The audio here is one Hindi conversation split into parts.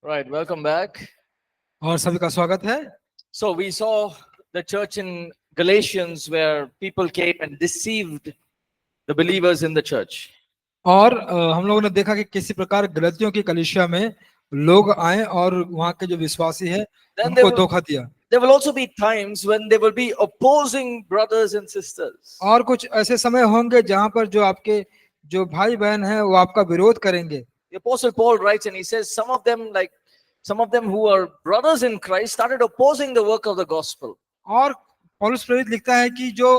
Right, welcome back. और सभी का स्वागत है। So we saw the church in Galatians where people came and deceived the believers in the church. और हम लोगों ने देखा कि किसी प्रकार गलतियों की कलीसिया में लोग आए और वहाँ के जो विश्वासी है Then उनको धोखा दिया। there will also be times when they will be opposing brothers and sisters. और कुछ ऐसे समय होंगे जहाँ पर जो आपके जो भाई बहन है वो आपका विरोध करेंगे। The Apostle Paul writes and he says some of them who are brothers in Christ started opposing the work of the gospel. और पौलुस प्रेरित लिखता है कि जो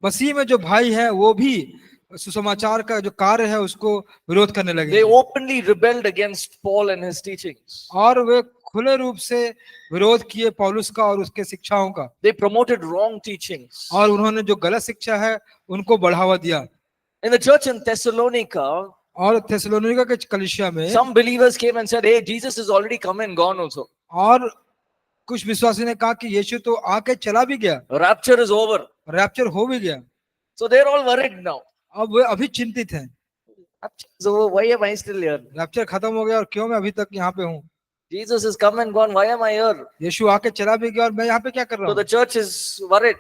मसीह में जो भाई है वो भी सुसमाचार का जो कार्य है उसको विरोध करने लगे। They openly rebelled against Paul and his teachings. और वे खुले रूप से विरोध किए पौलुस का और उसके शिक्षाओं का। They promoted wrong teachings. और उन्होंने जो गलत शिक्षा है उनको बढ़ावा दिया। In the church in Thessalonica, और थेसलोनिका के कलीसिया में some believers came and said, "Hey, Jesus is already come and gone also. और कुछ विश्वासी ने कहा कि यीशु तो आके चला भी गया, Rapture is over." रैप्चर हो भी गया। So they're all worried now. अब वे अभी चिंतित हैं, Rapture is over. Why am I still here? Rapture खत्म हो गया और क्यों मैं अभी तक यहाँ पे हूँ। Jesus is come and gone. Why am I here? यीशु आके चला भी गया और मैं यहाँ पे क्या कर रहा So the हूँ। church is worried.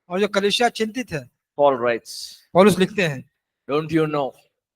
और जो कलीसिया चिंतित है, Paul writes, पौलुस लिखते हैं, "Don't you know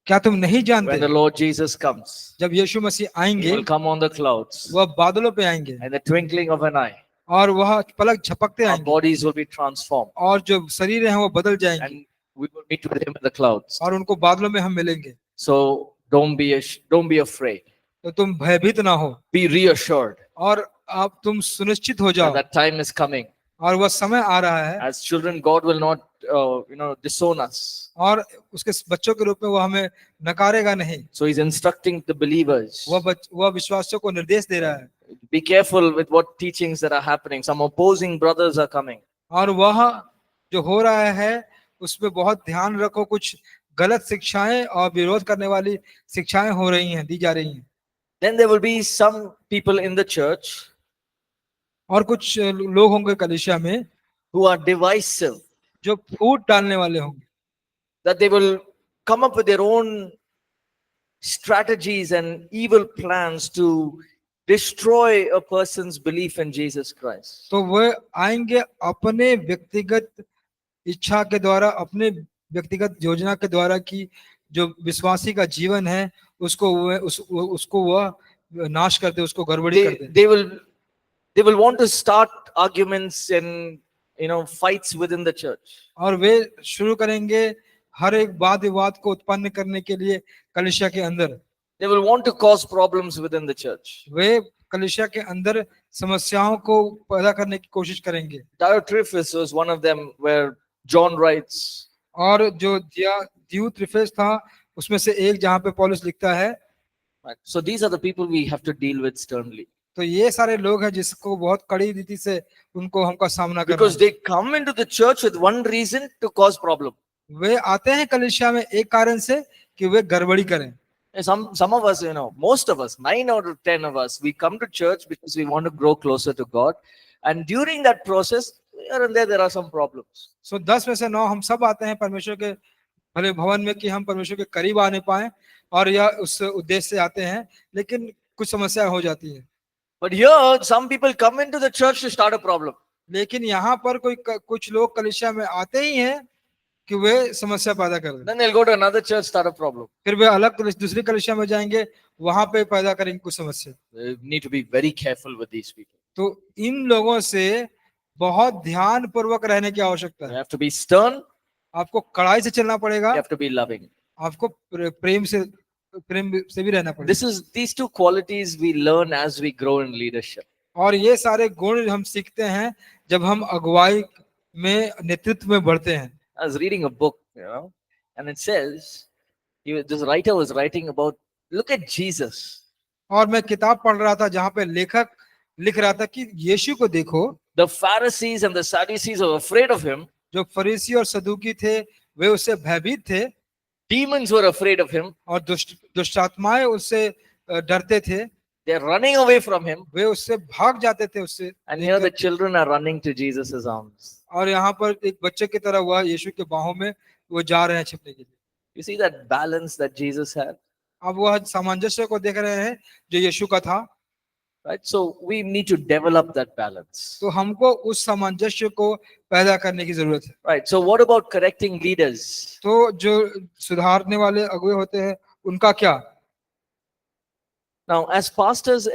क्या तुम नहीं जानते when the Lord Jesus comes, जब यीशु मसीह He आएंगे will come on the clouds, वह बादलों पे आएंगे and the twinkling of an eye, और वह पलक झपकते our आएंगे bodies will be transformed, और जो शरीर है वो बदल जाएंगे and we will meet with Him in the clouds." और उनको बादलों में हम मिलेंगे। So don't be afraid. तो तुम भयभीत ना हो Be reassured और आप तुम सुनिश्चित हो जाओ that that time is coming. और वह समय आ रहा है As children, God will not, disown us. और उसके बच्चों के रूप में वह हमें नकारेगा नहीं। So He's instructing the believers. वह विश्वासियों को निर्देश दे रहा है Be careful with what teachings that are happening. Some opposing brothers are coming. और वह जो हो रहा है उसमें बहुत ध्यान रखो। कुछ गलत शिक्षाएं और विरोध करने वाली शिक्षाएं हो रही हैं, दी जा रही हैं। Then there will be some people in the church और कुछ लोग होंगे कलीसिया में who are divisive, जो फूट डालने वाले होंगे, that they will come up with their own strategies and evil plans to destroy a person's belief in Jesus Christ. तो वह आएंगे अपने व्यक्तिगत इच्छा के द्वारा, अपने व्यक्तिगत योजना के द्वारा कि जो विश्वासी का जीवन है उसको वह नाश कर दे, उसको गड़बड़ी कर दे। They will want to start arguments and fights within the church. और वे शुरू करेंगे हर एक वाद विवाद को उत्पन्न करने के लिए कलीसिया के अंदर। They will want to cause problems within the church. वे कलीसिया के अंदर समस्याओं को पैदा करने की कोशिश करेंगे। Diotrephes was one of them, where John writes. और जो दियोत्रिफेस था उसमें से एक जहाँ पे पौलुस लिखता है। So these are the people we have to deal with sternly. तो ये सारे लोग हैं जिसको बहुत कड़ी रीति से उनको हमका सामना करना है। Because they come into the church with one reason to cause problem. वे आते हैं कलीसिया में एक कारण से कि वे गड़बड़ी करें। Some of us, most of us, 9 out of 10 of us, we come to church because we want to grow closer to God, and during that process, here and there are some problems. So 10 में से 9 हम सब आते हैं परमेश्वर के भले भवन में कि हम परमेश्वर के करीब आने पाए, और यह उस उद्देश्य से आते हैं, लेकिन कुछ समस्या हो जाती है। But here some people come into the church to start a problem. लेकिन यहाँ पर कुछ लोग कलीसिया में आते ही हैं कि वे समस्या पैदा कर दें। Then they'll go to another church, start a problem. फिर वे अलग दूसरी कलीसिया में जाएंगे, वहां पे पैदा करेंगे कुछ समस्या। We need to be very careful with these people. तो इन लोगों से बहुत ध्यान पूर्वक रहने की आवश्यकता You है। have to be stern. आपको कड़ाई से चलना पड़ेगा, You have to be loving. आपको प्रेम से भी रहना पड़ेगा। These two qualities we learn as we grow in leadership. और ये सारे गुण हम सीखते हैं जब हम अगुवाई में, नेतृत्व में बढ़ते हैं। I was reading a book, and it says, this writer was writing about, look at Jesus. और मैं किताब पढ़ रहा था जहाँ पे लेखक लिख रहा था कि यीशु को देखो। The Pharisees and the Sadducees were afraid of him. जो फरीसी और सदूकी थे वे उससे भयभीत थे। Demons were afraid of him. और दुष्ट आत्माएं उससे डरते थे। They are running away from him. वे उससे भाग जाते थे उससे। And here the children are running to Jesus' arms. और यहाँ पर एक बच्चे की तरह वह यीशु के बाहों में वो जा रहे हैं छिपने के लिए। You see that balance that Jesus had? अब वह सामंजस्य को देख रहे हैं जो यीशु का था। right? So we need to develop that balance, तो हमको उस सामंजस्य को पैदा करने की जरूरत है। right? So what about correcting leaders? तो जो सुधारने वाले अगुवे होते हैं उनका क्या? Now, as pastors,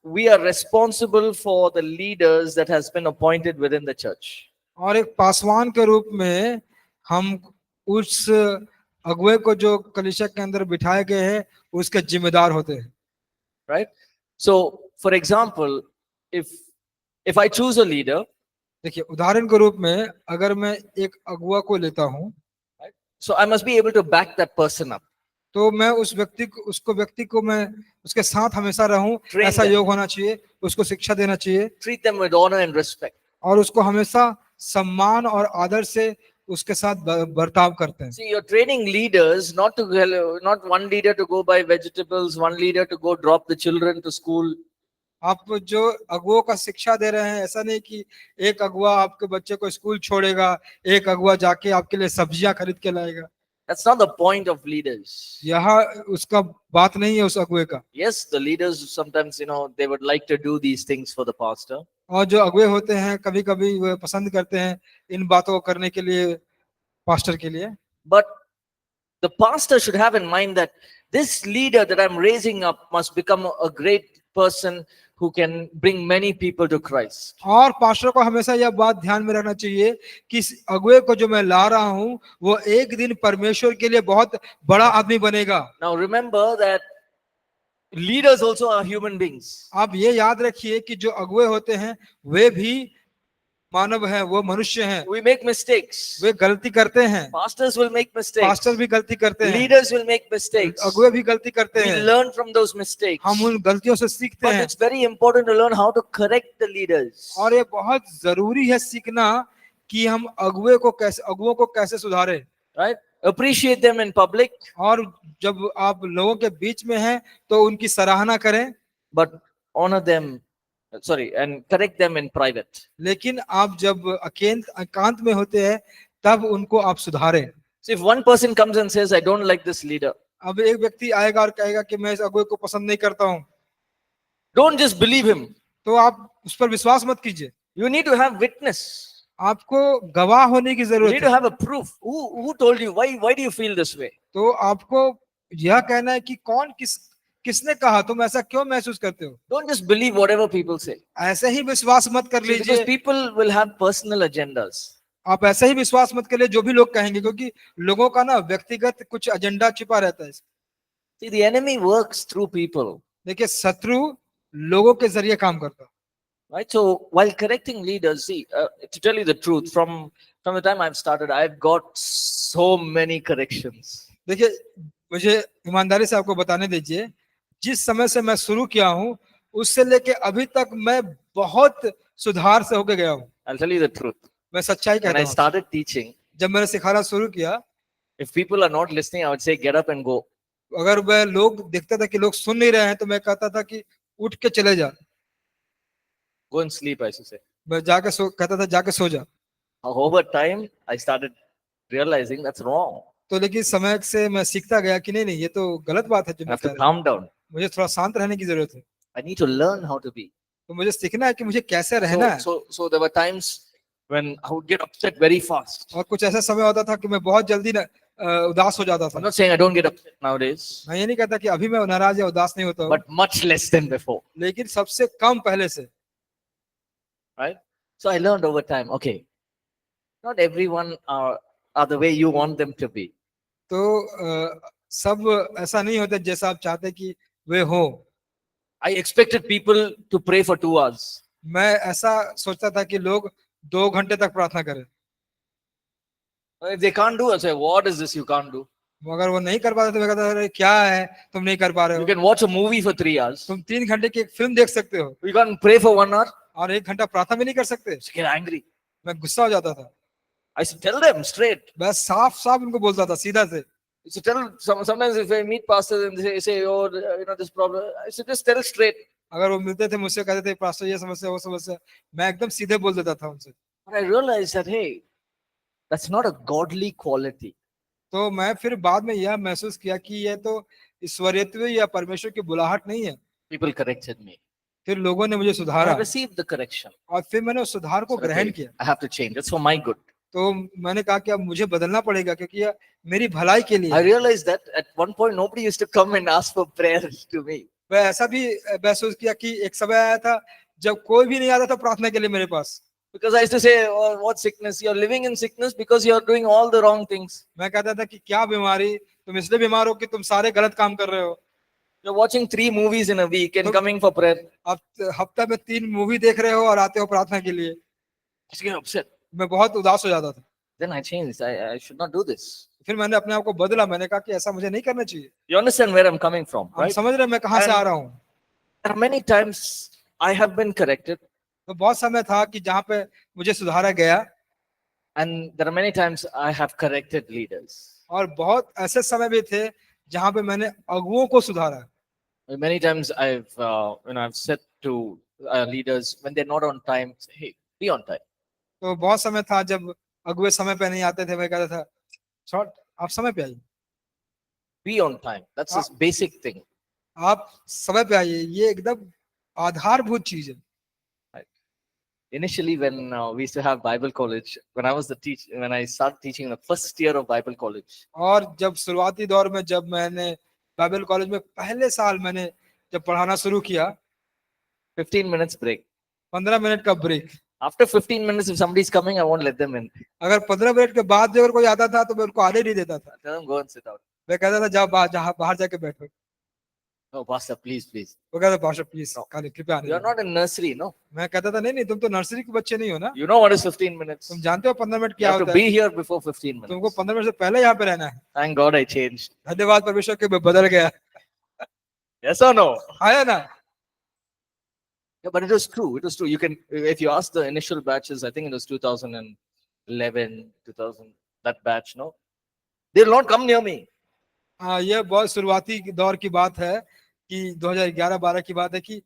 we are responsible for the leaders that has been appointed within the church. और एक पासवान के रूप में हम उस अगुवे को जो कलीसिया के अंदर बिठाए गए हैं उसके जिम्मेदार होते हैं। Right? So, for example, if I choose a leader, देखिए उदाहरण के रूप में अगर मैं एक अगुवा को लेता हूँ so I must be able to back that person up. तो मैं उस व्यक्ति को मैं उसके साथ हमेशा रहूं, Train ऐसा them. योग होना चाहिए, उसको शिक्षा देना चाहिए Treat them with honor and respect. और उसको हमेशा सम्मान और आदर से उसके साथ बर्ताव करते हैं। See, you're training leaders not one leader to go buy vegetables, one leader to go drop the children to school. आप जो अगुओं का शिक्षा दे रहे हैं, ऐसा नहीं कि एक अगुआ आपके बच्चे को स्कूल छोड़ेगा, एक अगुआ जाके आपके लिए सब्जियां खरीद के लाएगा। That's not the point of leaders. यहाँ उसका बात नहीं है उस अगुए का। Yes, the leaders sometimes, they would like to do these things for the pastor. और जो अगुए होते हैं कभी कभी वो पसंद करते हैं इन बातों को करने के लिए पास्टर के लिए। But the pastor should have in mind that this leader that I'm raising up must become a great person who can bring many people to Christ. और पास्टर को हमेशा यह बात ध्यान में रखना चाहिए कि इस अगुए को जो मैं ला रहा हूं वो एक दिन परमेश्वर के लिए बहुत बड़ा आदमी बनेगा। Now remember that leaders also are human beings. आप ये याद रखिए कि जो अगुए होते हैं वे भी मानव हैं, वो मनुष्य हैं, We make mistakes. वे गलती करते हैं। Pastors will make mistakes. Pastor भी गलती करते हैं, Leaders will make mistakes. अगुए भी गलती करते We हैं। learn from those mistakes. हम उन गलतियों से सीखते But हैं it's very important to learn how to correct the leaders. और ये बहुत जरूरी है सीखना कि हम अगुओं को कैसे सुधारें। Right? Appreciate them in public, और जब आप लोगों के बीच में हैं तो उनकी सराहना करें, but honor them. And correct them in private. लेकिन आप जब एकांत में होते हैं तब उनको आप सुधारें। So if one person comes and says, I don't like this leader, अब एक व्यक्ति आएगा और कहेगा कि मैं इस अगुए को पसंद नहीं करता हूं, don't just believe him. तो आप उस पर विश्वास मत कीजिए। You need to have witness. आपको गवाह होने की You जरूरत need है। to have a proof. Who told you? Why do you feel this way? तो आपको यह कहना है कि किसने कहा, तुम ऐसा क्यों महसूस करते हो। Don't just believe whatever people say. ऐसे ही विश्वास मत कर See, because लीजिए। people will have personal agendas. आप ऐसे ही विश्वास मत करिए जो भी लोग कहेंगे, क्योंकि लोगों का ना व्यक्तिगत कुछ एजेंडा छिपा रहता है। See, the enemy works through people. देखिए शत्रु लोगों के जरिए काम करता है। Right? So while correcting leaders, see, to tell you the truth, from the time I've started, I've got so many corrections. देखिए मुझे ईमानदारी से आपको बताने दीजिए, जिस समय से मैं शुरू किया हूं उससे लेके अभी तक मैं बहुत सुधार से होके गया हूं। I'll tell you the truth. मैं सच्चाई When कहता I हूं। started teaching, जब मैंने सिखाना शुरू किया, if people are not listening, I would say, get up and go. अगर मैं लोग देखता था कि लोग सुन नहीं रहे हैं तो मैं कहता था कि उठ के चले जा। Go and sleep, I used to say. मैं कहता था जाके सो जा। Over time, I started realizing that's wrong. तो लेकिन समय से मैं सीखता गया कि नहीं ये तो गलत बात है जो I मैं have कह to रहा हूं। calm down. मुझे थोड़ा शांत रहने की जरूरत है। I need to learn how to be. तो मुझे सीखना है कि मुझे कैसे रहना है। So there were times when I would get upset very fast. और कुछ ऐसा समय होता था कि मैं बहुत जल्दी उदास हो जाता I'm था। not saying I don't get upset nowadays, मैं ये नहीं कहता कि अभी मैं नाराज या उदास नहीं होता हूँ, but much less than before. लेकिन सबसे कम पहले से। Right? So I learned over time, okay, not everyone are the way you want them to be. तो सब ऐसा नहीं होता जैसा आप चाहते कि वे हो। I expected people to pray for 2 hours. मैं ऐसा सोचता था कि लोग 2 घंटे तक प्रार्थना करें। If they can't do, I say, what is this you can't do? अगर वो नहीं कर पाते तो मैं कहता अरे क्या है तुम नहीं कर पा रहे You हो। can watch a movie for 3 hours. तुम 3 घंटे की एक फिल्म देख सकते हो You can't pray for 1 hour. और 1 घंटा प्रार्थना भी नहीं कर सकते। You get angry. मैं गुस्सा हो जाता था। I used to tell them straight. मैं साफ साफ उनको बोलता था सीधा से। I used to tell sometimes if I meet pastors and they say, oh, this problem, I used to just tell straight. अगर वो मिलते थे मुझसे कहते थे पास्टर ये समस्या वो समस्या, मैं एकदम सीधे बोल देता था उनसे। But I realized that, hey, that's not a godly quality. तो मैं फिर बाद में यह महसूस किया कि यह तो ईश्वरीयत्व या परमेश्वर की बुलाहट नहीं है। People corrected me. फिर लोगों ने मुझे I सुधारा received the correction. और फिर मैंने उस सुधार को Said, ग्रहण okay, किया। I have to change. It's for my good. तो मैंने कहा कि अब मुझे बदलना पड़ेगा क्योंकि यह मेरी भलाई के लिए I है। realized that at one point nobody used to come and ask for prayers to me. मैं ऐसा भी महसूस किया कि एक समय आया था जब कोई भी नहीं आता था प्रार्थना के लिए मेरे पास। Because I used to say, oh, what sickness? You're living in sickness because you're doing all the wrong things. मैं कहता था कि क्या बीमारी, तुम इसलिए बीमार हो कि तुम सारे गलत काम कर रहे हो। You're watching 3 movies in a week and तो- coming for prayer. आप हफ्ता में 3 मूवी देख रहे हो और आते हो प्रार्थना के लिए। I used to get upset. मैं बहुत उदास हो जाता था। Then I changed. I should not do this. फिर मैंने अपने आप को बदला। मैंने कहा कि ऐसा मुझे नहीं करना चाहिए। You understand where I'm coming from, आप right? समझ रहे हैं मैं कहाँ से आ रहा हूँ। There are many times I have been corrected, तो बहुत समय था कि जहाँ पे मुझे सुधारा गया and there are many times I have corrected leaders. और बहुत ऐसे समय भी थे जहाँ पे मैंने अगुओं को सुधारा। Many times I've said to leaders when they're not on time, say, hey, be on time. तो बहुत समय था जब अगुए समय पे नहीं आते थे, मैं कहता था शॉर्ट आप समय पे आइए, Be on time. That's a basic thing. आप समय पे आइए, ये एकदम आधारभूत चीज है। Initially, when we used to have Bible college, when I started teaching in the first year of Bible college, और जब शुरुआती दौर में जब मैंने बाइबल कॉलेज में पहले साल मैंने जब पढ़ाना शुरू किया, 15 minutes break. 15 मिनट का break. After 15 minutes, if somebody is coming, I won't let them in. अगर 15 मिनट के बाद भी अगर कोई आता था तो मैं उनको आने नहीं देता था। Tell them go and sit out. मैं कहता था जाओ बाहर जाके बैठो। No, pastor, please. वो कहता पास्टर प्लीज कृपया आने You're दो। not in nursery, no? मैं कहता था नहीं तुम तो नर्सरी के बच्चे नहीं हो ना, You know what is 15 minutes? तुम जानते हो 15 मिनट You क्या have to होता है, be here before 15 तुमको minutes. 15 मिनट से पहले यहाँ पे रहना है। Thank God I changed. धन्यवाद परमेश्वर के मैं बदल गया। Yes or no? आया ना। Yeah, but it was true. It was true. You can, if you ask the initial batches, I think it was 2011, 2000, that batch, no? They'll not come near me. हाँ, ये बहुत शुरुआती दौर की बात है कि 2011-12 की बात है कि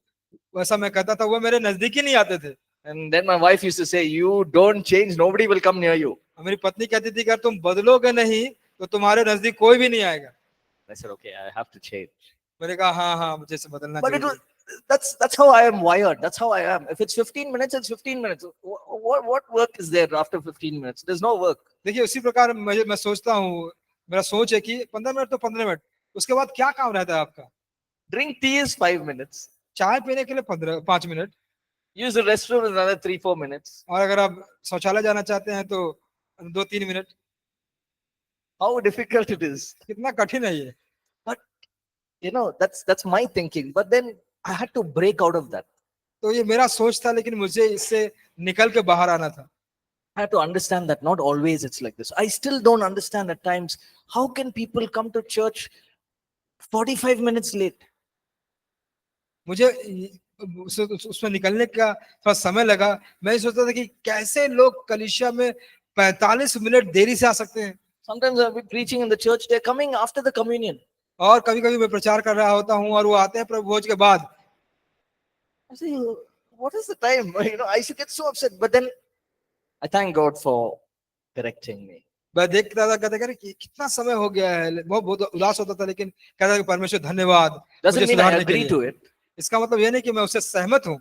वैसा मैं कहता था, वो मेरे नजदीक ही नहीं आते थे। And then my wife used to say, you don't change, nobody will come near you. मेरी पत्नी कहती थी कि अगर तुम बदलोगे नहीं तो तुम्हारे नजदीक कोई भी नहीं आएगा। I said, okay, I have to change. मैंने कहा हाँ मुझे से बदलना But it चाहिए। was, that's how I am wired. That's how I am. If it's 15 minutes, it's 15 minutes. What work is there after 15 minutes? There's no work. देखिए उसी प्रकार मैं सोचता हूँ, मेरा सोच है कि 15 मिनट तो 15 मिनट, उसके बाद क्या काम रहता है आपका। Drink tea is 5 minutes. चाय पीने के लिए 5 minute, Use the restroom is another 3-4 minutes. और अगर आप शौचालय जाना चाहते हैं तो 2-3 minute. How difficult it is. कितना कठिन है ये। But you know, that's my thinking. But then I had to break out of that. तो ये मेरा सोच था, लेकिन मुझे इससे निकल के बाहर आना था। I had to understand that not always it's like this. I still don't understand at times how can people come to church 45 minutes late. मुझे उसमें निकलने का थोड़ा समय लगा। मैं सोचता था कि कैसे लोग कलीसिया में 45 मिनट देरी से आ सकते हैं। Sometimes I'll be preaching in the church, they're coming after the communion. और कभी-कभी मैं प्रचार कर रहा होता हूँ और वो आते हैं प्रभु भोज के बाद। I say, what is the time? You know, I should get so upset. But then I thank God for correcting me. मैं देखता था, कहता कि कितना समय हो गया है, बहुत उदास होता था, लेकिन कहता कि परमेश्वर धन्यवाद Doesn't मुझे mean I सुधारने के agree लिए। to it, इसका मतलब ये नहीं कि मैं उससे सहमत हूँ,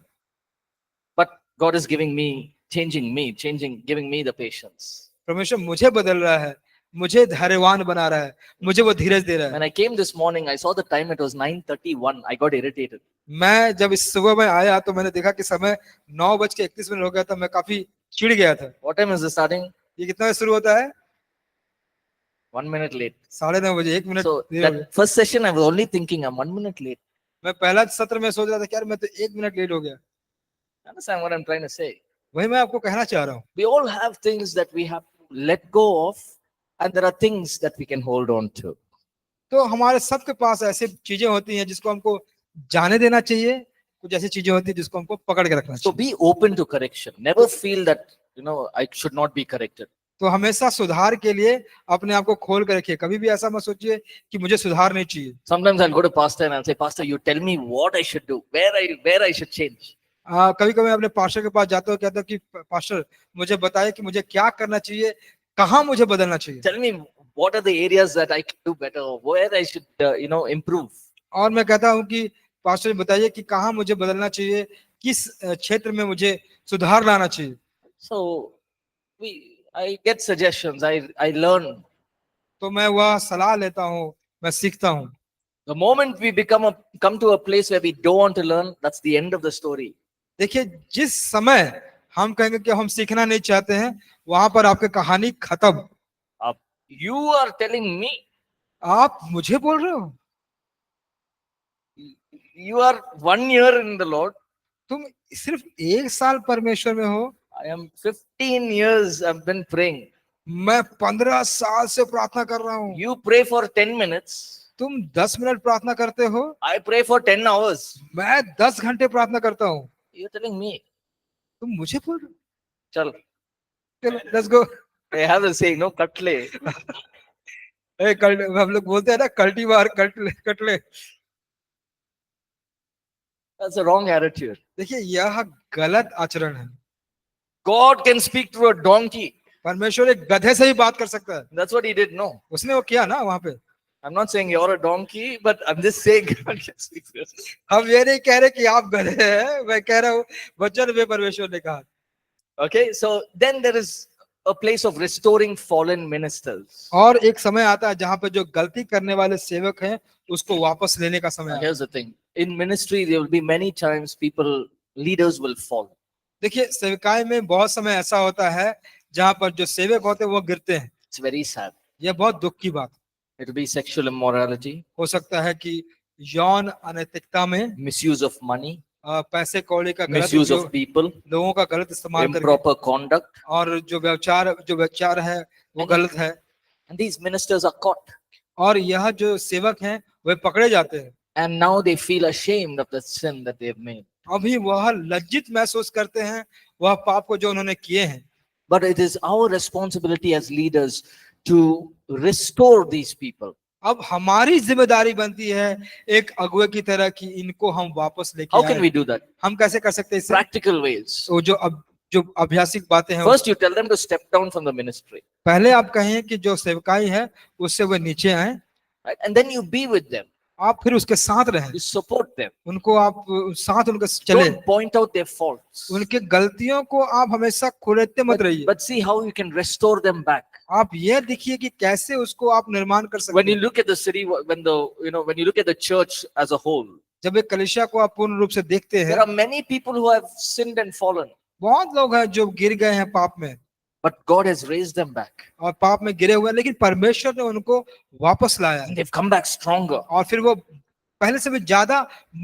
but God is giving me, giving me the patience. परमेश्वर मुझे बदल रहा है, मुझे धैर्यवान बना रहा है, मुझे वो धीरज दे रहा है। When I came this morning, I saw the time, it was 9:31. I got irritated. मैं जब इस सुबह में आया तो मैंने देखा कि समय 9:31 हो गया था। मैं काफी चिढ़ गया था। What time is the starting? ये कितना बजे शुरू होता है? 1 minute late. 9:30 बजे, 1 मिनट So देर हो गया। that first session, I was only thinking, I'm 1 minute late. मैं पहला सत्र में सोच रहा था कि यार मैं तो 1 मिनट लेट हो गया। Understand what I'm trying to say? वही मैं आपको कहना चाह रहा हूँ। We all have things that we have to let go of, and there are things that we can hold on to. तो हमारे सबके पास ऐसी चीजें होती हैं जिसको हमको जाने देना चाहिए, कुछ ऐसी चीजें होती हैं जिसको हमको पकड़ के रखना So चाहिए। be open to correction. Never feel that, you know, I should not be corrected. तो हमेशा सुधार के लिए अपने आप को खोल कर रखिए। कभी भी ऐसा मत सोचिए कि मुझे सुधार नहीं चाहिए। Sometimes I'll go to pastor and I'll say, Pastor, you tell me what I should do, where I should change. कभी-कभी मैं अपने पास्टर के पास जाता हूँ, कहता हूँ कि पास्टर मुझे बताइए कि मुझे क्या करना चाहिए, कहाँ मुझे बदलना चाहिए। Tell me what are the areas that I can do better, or where I should, improve. और मैं कहता हूं कि पास्टर जी बताइए कि कहाँ मुझे बदलना चाहिए, किस क्षेत्र में मुझे सुधार लाना चाहिए। So I get suggestions. I learn. तो मैं वह सलाह लेता हूँ, मैं सीखता हूँ। The moment we come to a place where we don't want to learn, that's the end of the story. देखिए, जिस समय हम कहेंगे कि हम सीखना नहीं चाहते हैं, वहां पर आपकी कहानी खत्म। You are telling me, आप मुझे बोल रहे हो, you are 1 year in the Lord. तुम सिर्फ 1 साल परमेश्वर में हो, I am 15 years. I've been praying. मैं 15 साल से प्रार्थना कर रहा हूँ। You pray for 10 minutes. तुम 10 मिनट प्रार्थना करते हो, I pray for 10 hours. मैं 10 घंटे प्रार्थना करता हूँ। You're telling me. तुम मुझे बोल रहे हो, Chal. चलो let's go. I have a saying, no, katle. हम लोग बोलते हैं ना, कल्टी मार कटले कटले। That's a wrong attitude. देखिए, यह गलत आचरण है। God can speak through a donkey. परमेश्वर एक गधे से ही बात कर सकता है। That's what he did, no. उसने वो किया ना वहां पे। I'm not saying you're a donkey, but I'm just saying God can speak through us. हम ये नहीं कह रहे कि आप गधे हैं, मैं कह रहा हूँ वचन में परमेश्वर ने कहा। Okay, so then there is a place of restoring fallen ministers. और एक समय आता है जहां पे जो गलती करने वाले सेवक हैं उसको वापस लेने का समय Now, आता है। here's the thing. In ministry, there will be many times leaders will fall. देखिए, सेवकाई में बहुत समय ऐसा होता है जहां पर जो सेवक होते हैं वो गिरते हैं। It's very sad. यह बहुत दुख की बात। It will be sexual immorality, हो सकता है कि यौन अनैतिकता में, misuse of money, पैसे कौड़ी का गलत misuse उपयोग, of people, लोगों का गलत इस्तेमाल करके, improper conduct, और जो व्यवचार है वो गलत है। and these ministers are caught. और यह जो सेवक हैं वे पकड़े जाते हैं। And now they feel ashamed of the sin that they've made. अभी वह लज्जित महसूस करते हैं वह पाप को जो उन्होंने किए हैं। But it is our responsibility as leaders to restore these people. अब हमारी जिम्मेदारी बनती है एक अगुवे की तरह कि इनको हम वापस लेके How can आए। we do that? हम कैसे कर सकते हैं इसे? Practical ways. वो जो अभ्यासिक बातें हैं, First, you tell them to step down from the ministry, पहले आप कहें कि जो सेवकाई है उससे वे नीचे आए, right? And then you be with them. आप फिर उसके साथ रहें, You support them. उनको आप साथ उनके चले, Don't point out their faults. उनके गलतियों को आप हमेशा खुलेते मत रहिए। But see how you can restore them back. आप ये देखिए कि कैसे उसको आप निर्माण कर सकते When you हैं। look at the city, when you look at the church as a whole, जब एक कलीसिया को आप पूर्ण रूप से देखते there हैं, are many people who have sinned and fallen, बहुत लोग हैं जो गिर गए हैं पाप में, but God has raised them back. और पाप में गिरे हुए हैं, लेकिन परमेश्वर ने उनको वापस लाया है, And they've come back stronger. और फिर वो पहले से भी ज्यादा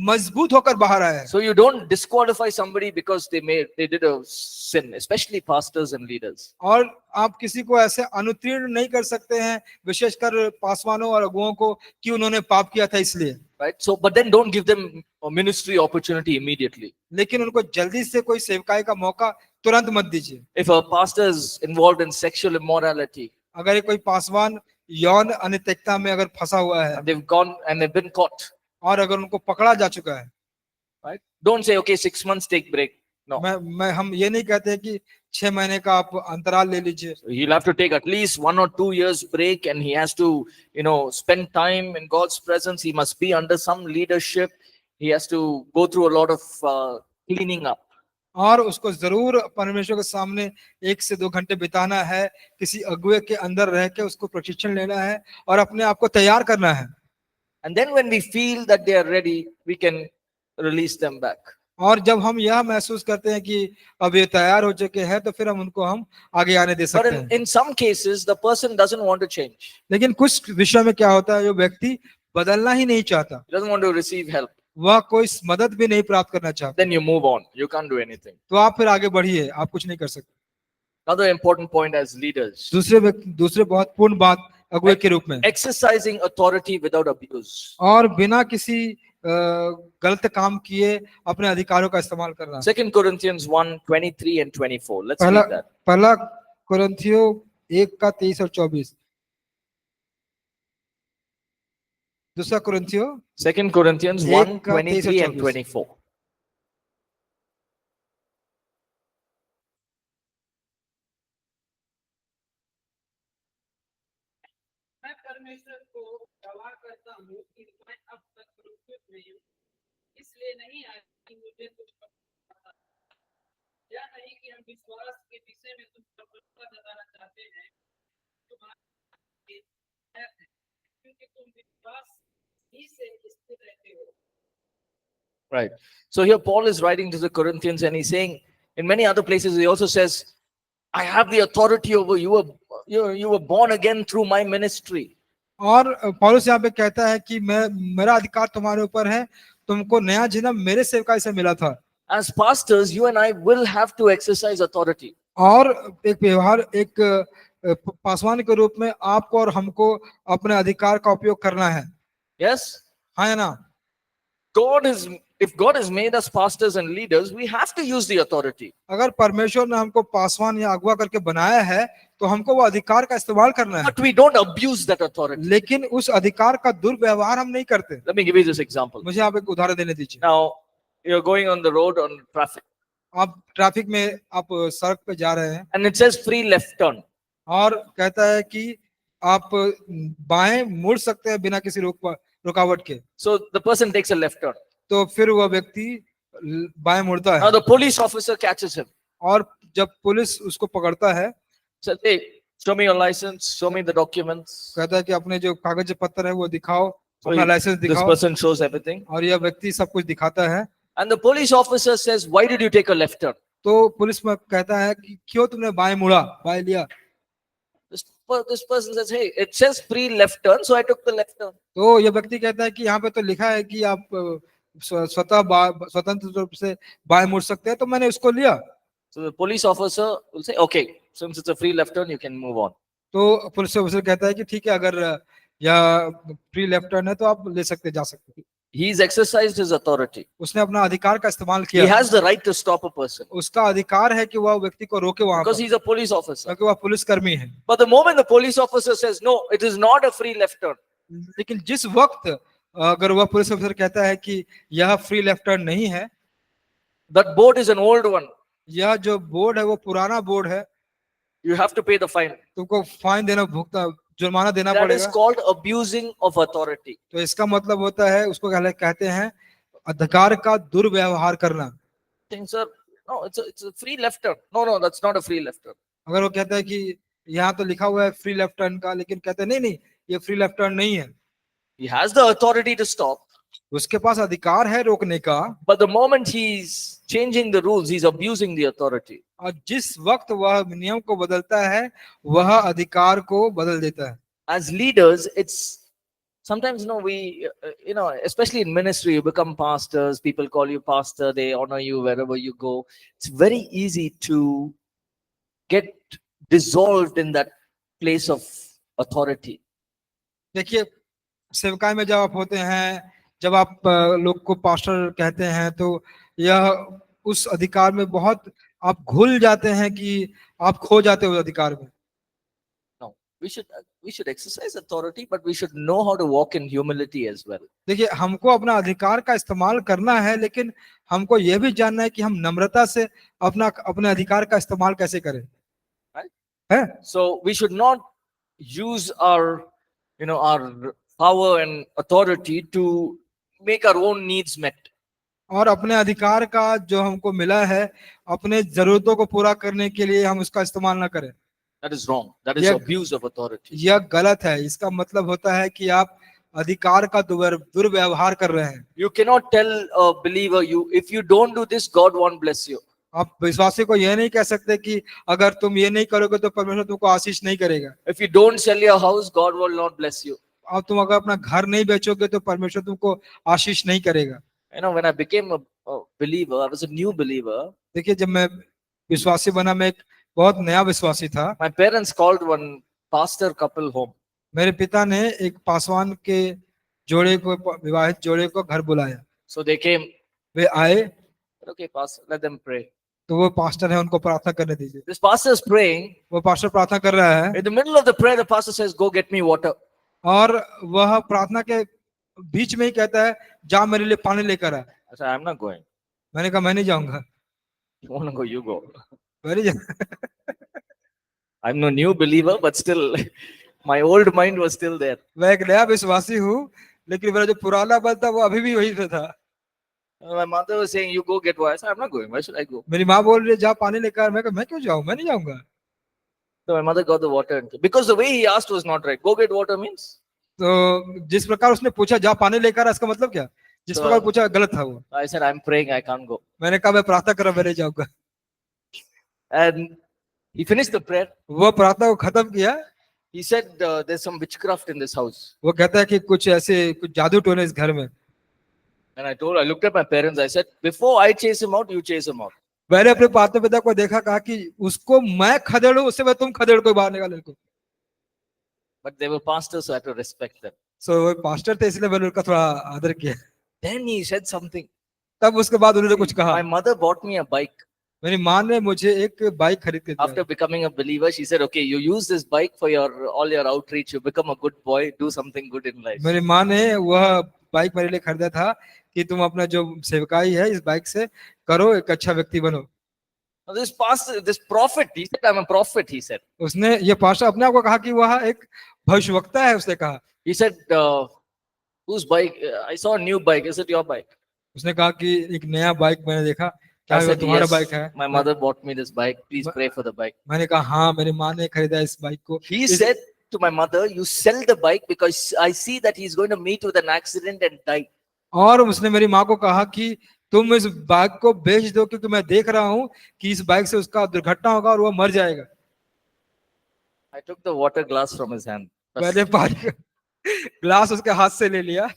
मजबूत होकर बाहर आए हैं। So you don't disqualify somebody because they did a sin, especially pastors and leaders. और आप किसी को ऐसे अनुत्तीर्ण नहीं कर सकते हैं, विशेषकर पासवानों और अगुओं को, कि उन्होंने पाप किया था इसलिए। Right? So, but then don't give them a ministry opportunity immediately. लेकिन उनको जल्दी से कोई सेवकाई का मौका तुरंत मत दीजिए। If a pastor is involved in sexual immorality, अगर कोई पासवान यौन अनैतिकता में अगर फंसा हुआ है and they've gone and they've been caught, और अगर उनको पकड़ा जा चुका है, right? Don't say, okay, 6 months take break. No. हम ये नहीं कहते कि 6 महीने का आप अंतराल ले लीजिए। So he'll have to take at least 1 or 2 years break, and he has to, spend time in God's presence. He must be under some leadership. He has to go through a lot of cleaning up. और उसको जरूर परमेश्वर के सामने 1 से 2 घंटे बिताना है, किसी अगुवे के अंदर रह के उसको प्रशिक्षण लेना है और अपने आप को तैयार करना है। And then when we feel that they are ready, we can release them back. और जब हम यह महसूस करते हैं कि अब ये तैयार हो चुके हैं, तो फिर हम आगे आने दे But सकते हैं। in some cases, the person doesn't want to change. लेकिन कुछ विषयों में क्या होता है, जो व्यक्ति बदलना ही नहीं चाहता, He doesn't want to receive help. वह कोई मदद भी नहीं प्राप्त करना चाहता, Then you move on. You can't do anything. तो आप फिर आगे बढ़िए, आप कुछ नहीं कर सकते। Another important point as leaders, दूसरे बहुत पूर्ण बात अगुवे के रूप में, exercising authority without abuse. और बिना किसी गलत काम किए अपने अधिकारों का इस्तेमाल करना। 2 Corinthians 1:23 and 24. Let's read that. पहला कुरिन्थियों 1:23 और 24। दूसरा कुरिन्थियों 2 Corinthians 1:23 and 24. कि तुम विश्वास ही से स्थिर रहते हो। Right. So here Paul is writing to the Corinthians and he's saying, in many other places, he also says, I have the authority over you. You were born again through my ministry. और पौलुस यहाँ पे कहता है कि मैं मेरा अधिकार तुम्हारे ऊपर है, तुमको नया जन्म मेरे सेवकाई से मिला था। As pastors, you and I will have to exercise authority. और एक व्यवहार एक पासवान के रूप में आपको और हमको अपने अधिकार का उपयोग करना है। Yes? हाँ या ना? If God has made us pastors and leaders, we have to use the authority. अगर परमेश्वर ने हमको पासवान या अगुवा करके बनाया है तो हमको वो अधिकार का इस्तेमाल करना है, But we don't abuse that authority. लेकिन उस अधिकार का दुर्व्यवहार हम नहीं करते। Let me give you this example. मुझे आप एक उदाहरण देने दीजिए। Now, you're going on the road on traffic आप ट्रैफिक में आप सड़क पे जा रहे हैं and it says free left turn. और कहता है कि आप बाएं मुड़ सकते हैं बिना किसी रुकावट के, So the person takes a left turn. तो फिर वह व्यक्ति बाएं मुड़ता Now है the police officer catches him. और जब पुलिस उसको पकड़ता है, Says, hey, show me your license, show me the documents. कहता है कि अपने जो कागज पत्र है वो दिखाओ, So अपना लाइसेंस this दिखाओ, person shows everything. और यह व्यक्ति सब कुछ दिखाता है। And the police officer says, why did you take a left turn? तो पुलिस में कहता है कि क्यों तुमने बाएं मुड़ा, बाएं लिया? This person says, hey, it says free left turn, so I took the left turn. तो यह व्यक्ति कहता है कि यहाँ पे तो लिखा है कि आप स्वतंत्र रूप से बाएं मुड़ सकते हैं, तो मैंने उसको लिया। So the police officer will say, okay, since it's a free left turn, you can move on. तो पुलिस ऑफिसर कहता है कि ठीक है, अगर यह फ्री लेफ्ट टर्न है तो आप ले सकते, जा सकते। He's exercised his authority. उसने अपना अधिकार का इस्तेमाल He किया। has the right to stop a person उसका अधिकार है कि वह व्यक्ति को रोके वहां because पर, he's a police officer. क्योंकि वह पुलिस कर्मी है। But the moment the police officer says, no, it is not a free left turn, लेकिन जिस वक्त अगर वह पुलिस ऑफिसर कहता है कि यह फ्री लेफ्ट टर्न नहीं है, that board is an old one. यह जो बोर्ड है वो पुराना बोर्ड है, You have to pay the fine. तुमको फाइन देना, जुर्माना देना That is पड़ेगा। called abusing of authority. तो इसका मतलब होता है, उसको कहते हैं अधिकार का दुर्व्यवहार करना। Saying, sir, no, it's a free left turn. No, that's not a free left turn. अगर वो कहता है कि यहाँ तो लिखा हुआ है फ्री लेफ्ट टर्न का, लेकिन कहते हैं नहीं नहीं ये फ्री लेफ्ट टर्न नहीं है, He has the authority to stop. उसके पास अधिकार है रोकने का, But the moment he's changing the rules, he's abusing the authority. और जिस वक्त वह नियम को बदलता है वह अधिकार को बदल देता है। As leaders, it's sometimes, we, especially in ministry, you become pastors, people call you pastor, they honor you wherever you go. It's very easy to get dissolved in that place of authority. देखिए, सेवकाई में जब आप होते हैं, जब आप लोग को पास्टर कहते हैं, तो यह उस अधिकार में बहुत आप घुल जाते हैं कि आप खो जाते हो अधिकार में। No, we should exercise authority, but we should know how to walk in humility as well. देखिए, हमको अपना अधिकार का इस्तेमाल करना है, लेकिन हमको यह भी जानना है कि हम नम्रता से अपने अधिकार का इस्तेमाल कैसे करें। Right? है? So we should not use our power and authority to make our own needs met. और अपने अधिकार का जो हमको मिला है अपने जरूरतों को पूरा करने के लिए हम उसका इस्तेमाल ना करें। That is wrong. That is abuse of authority. यह गलत है। इसका मतलब होता है कि आप अधिकार का दुर्व्यवहार कर रहे हैं। You cannot tell a believer, if you don't do this, God won't bless you. आप विश्वासी को यह नहीं कह सकते कि अगर तुम ये नहीं करोगे तो परमेश्वर तुमको आशीष नहीं करेगा। If you don't sell your house, God will not bless you. और तुम अगर अपना घर नहीं बेचोगे तो परमेश्वर तुमको आशीष नहीं करेगा। When I became a believer, I was a new believer. देखिए, जब मैं विश्वासी बना, मैं एक बहुत नया विश्वासी था। My parents called one pastor couple home. मेरे पिता ने एक पासवान के जोड़े को, विवाहित जोड़े को घर बुलाया। So they came. वे आए। Okay, pastor, let them pray. तो वो पास्टर है, उनको प्रार्थना करने दीजिए। This pastor is praying. वो पास्टर प्रार्थना कर रहा है। In the middle of the prayer, the pastor says, "Go get me water." और वह प्रार्थना के बीच में ही कहता है, जा मेरे लिए पानी लेकर आ। I said, "I'm not going." मैंने कहा मैं नहीं जाऊंगा। You want to go? You go. मैं नहीं जाऊंगा। I'm no new believer, but still, my old mind was still there. मैं एक नया विश्वासी हूँ, लेकिन मेरा जो पुराना मन था वो अभी भी वही पे था। My mother was saying, "You go get water." I said, "I'm not going. Why should I go?" मेरी माँ बोल रही है जा पानी लेकर। मैं कहा मैं क्यों जाऊँ, मैं नहीं जाऊंगा। So my mother got the water, because the way he asked was not right. Go get water means तो जिस प्रकार उसने पूछा जा पानी लेकर आ, इसका मतलब क्या, जिस तो- प्रकार पूछा गलत था वो। I said, I'm praying, I can't go. मैंने कहा मैं प्रार्थना कर रहा, मैं नहीं जाऊंगा। And he finished the prayer. वो प्रार्थना को खत्म किया। He said, there's some witchcraft in this house. वो कहता है कि कुछ ऐसे कुछ जादू टोने इस घर में। And I looked at my parents, I said, before I chase him out, you chase him out. मैंने अपने माता पिता को देखा, कहा कि उसको मैं खदेड़ू, उससे मैं तुम खदेड़ को बाहर निकाल को। But they were pastors, so I had to respect them. सो वो पास्टर थे, इसलिए मैंने उनका थोड़ा आदर किया। Then he said something. तब उसके बाद उन्होंने कुछ कहा। My mother bought me a bike. मेरी माँ ने मुझे एक बाइक खरीद के दिया। After becoming a believer, she said, okay, you use this bike for all your outreach. You become a good boy, do something good in life. मेरी माँ ने वह बाइक मेरे लिए खरीदा था कि तुम अपना जो सेवकाई है इस बाइक से करो, एक अच्छा व्यक्ति बनो। Now this pastor, this prophet, he said, I'm a prophet, he said. उसने ये पास्टर अपने आप को कहा कि वह एक भविष्यवक्ता है। उसने कहा, He said, whose bike? I saw a new bike. Is it your bike? उसने कहा कि एक नया बाइक मैंने देखा, क्या I वो said, तुम्हारा yes, बाइक है? my mother bought me this bike. Please pray for the bike. मैंने कहा हाँ, मेरी माँ ने खरीदा इस बाइक को। He said to my mother, you sell the bike because I see that he's going to meet with an accident and die. और उसने मेरी माँ को कहा कि तुम इस बाइक को बेच दो, क्योंकि मैं देख रहा हूँ कि इस बाइक से उसका दुर्घटना होगा और वो मर जाएगा। I took the water glass from his hand. मैंने पानी का ग्लास उसके हाथ से ले लिया।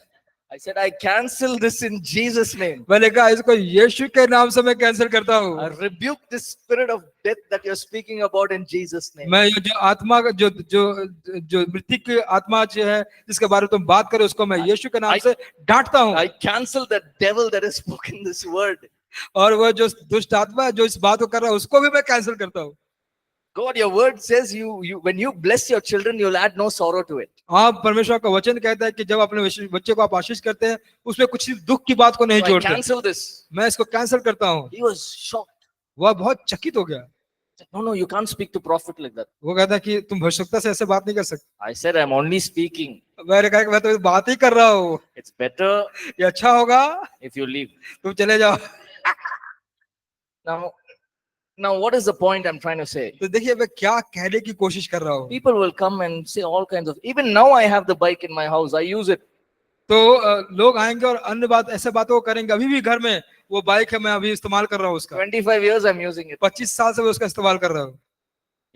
I said, I cancel this in Jesus' name. मैंने कहा इसको यीशु के नाम से मैं कैंसिल करता हूँ। I rebuke this spirit of death that you're speaking about in Jesus' name. मैं ये जो आत्मा का जो मृत्यु की आत्मा जो है जिसके बारे में तुम बात करो, उसको मैं यीशु के नाम से डांटता हूँ। I cancel the devil that has spoken this word. और वो जो दुष्ट आत्मा है जो इस बात को कर रहा है, उसको भी मैं कैंसिल करता हूँ। God, your word says you when you bless your children, you'll add no sorrow to it. आप परमेश्वर का वचन कहता है कि जब अपने बच्चे को आप आशीष करते हैं, उसमें कुछ दुख की बात को नहीं So I जोड़ते। cancel this. मैं इसको कैंसिल करता हूँ। He was shocked. वह बहुत चकित हो गया। He said, no, you can't speak to prophet like that. वो कहता है कि तुम भविष्यवक्ता से ऐसे बात नहीं कर सकते। I said, I'm only speaking. मैंने कहा कि मैं तो बात ही कर रहा हूँ, It's better ये अच्छा होगा if you leave. तुम चले जाओ। Now, what is the point I'm trying to say? तो देखिए मैं क्या कहने की कोशिश कर रहा हूँ। People will come and say all kinds of. Even now, I have the bike in my house. I use it. तो लोग आएंगे और अन्य बात ऐसे बातों को करेंगे। अभी भी घर में वो बाइक है, मैं अभी इस्तेमाल कर रहा हूँ उसका। 25 years I'm using it. 25 साल से मैं उसका इस्तेमाल कर रहा हूँ।